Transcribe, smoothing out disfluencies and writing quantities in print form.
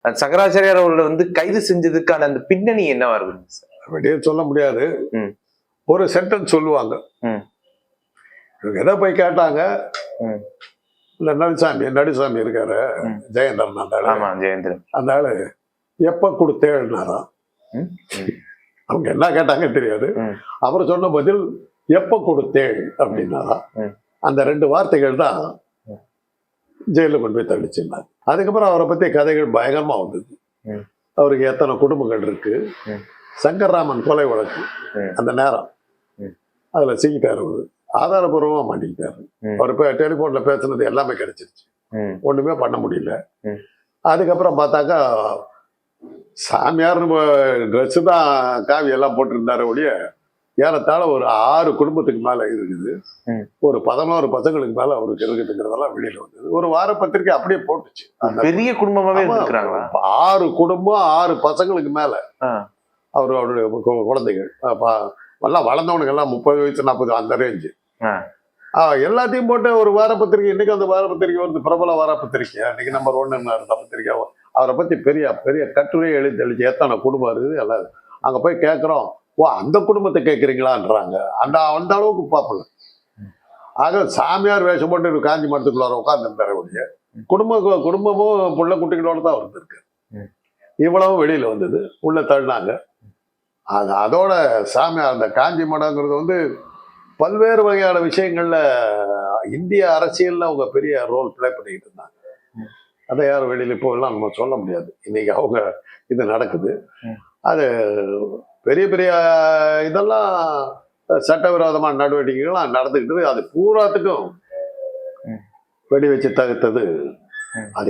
சங்கராச்சாரியார் அவர்களை கைது செஞ்சதுக்கான அந்த பின்னணி என்னவா இருக்கு சார்? அப்படியே சொல்ல முடியாது. ஒரு சென்டென்ஸ் சொல்லுவாங்க. எதை போய் கேட்டாங்க, இந்த நடுசாமி இருக்காரு, ஜெயேந்திரன், அந்த ஆளு எப்ப கொடுத்தேன்னாராம். அவங்க என்ன கேட்டாங்க தெரியாது. அவர் சொன்ன பதில் எப்ப கொடுத்தேன் அப்படின்னாராம். அந்த 2 வார்த்தைகள் தான் ஜெயிலில் கொண்டு போய் தள்ளிச்சிருந்தார். அதுக்கப்புறம் அவரை பத்தி கதைகள் பயங்கரமா வந்தது. அவருக்கு எத்தனை குடும்பங்கள் இருக்கு, சங்கர்ராமன் கொலை வழக்கு அந்த நேரம் அதுல சிக்கிட்டாரு, ஆதாரபூர்வமா மாட்டிக்கிட்டாரு. அவர் டெலிபோன்ல பேசுனது எல்லாமே கிடைச்சிருச்சு, ஒண்ணுமே பண்ண முடியல. அதுக்கப்புறம் பார்த்தாக்கா சாமியார் ட்ரெஸ் தான் காவி எல்லாம் போட்டிருந்தாரு ஒழிய ஏறத்தாழ ஒரு 6 குடும்பத்துக்கு மேல இருக்குது, ஒரு 11 பசங்களுக்கு மேல அவருக்கு இருக்குதுங்கிறதெல்லாம் வெளியில வந்தது. ஒரு வார பத்திரிக்கை அப்படியே போட்டுச்சு. பெரிய குடும்பமாவே இருக்கிறாங்களா? 6 குடும்பம் 6 பசங்களுக்கு மேல அவருடைய குழந்தைகள் எல்லாம் வளர்ந்தவனுக்கு எல்லாம் 30 வயசு 40 அந்த ரேஞ்சு. எல்லாத்தையும் போட்டு ஒரு வார பத்திரிகை. இன்னைக்கு அந்த வார பத்திரிகை வந்து பிரபல வார பத்திரிகை, இன்னைக்கு நம்பர் 1 பத்திரிகை. அவரை பத்தி பெரிய பெரிய கட்டுரையை எழுதி தெளிச்சு எத்தனை குடும்பம் இருக்குது எல்லாம். அங்க போய் கேட்கிறோம், ஓ அந்த குடும்பத்தை கேட்குறீங்களான்றாங்க. அந்த அளவுக்கு பாப்பல. ஆக சாமியார் வேஷம் போட்டு காஞ்சி மரத்துக்குள்ளார உட்கார்ந்துருந்தாரு ஒழிய குடும்பமும் புள்ள குட்டிகளோட தான் இருந்திருக்கு. இவ்வளவும் வெளியில வந்தது, உள்ள தள்ளினாங்க. அதோட சாமியார் அந்த காஞ்சி மடங்கிறது வந்து பல்வேறு வகையான விஷயங்கள்ல இந்திய அரசியல்ல அவங்க பெரிய ரோல் பிளே பண்ணிக்கிட்டு இருந்தாங்க. அதை யாரும் வெளியில இப்போ எல்லாம் நம்ம சொல்ல முடியாது. இன்னைக்கு அவங்க இது நடக்குது. அது பெரிய பெரிய இதெல்லாம் சட்டவிரோதமான நடவடிக்கைகள்லாம் நடந்துக்கிட்டு அது பூராத்துக்கும் வெடி வச்சு தகுத்தது அது.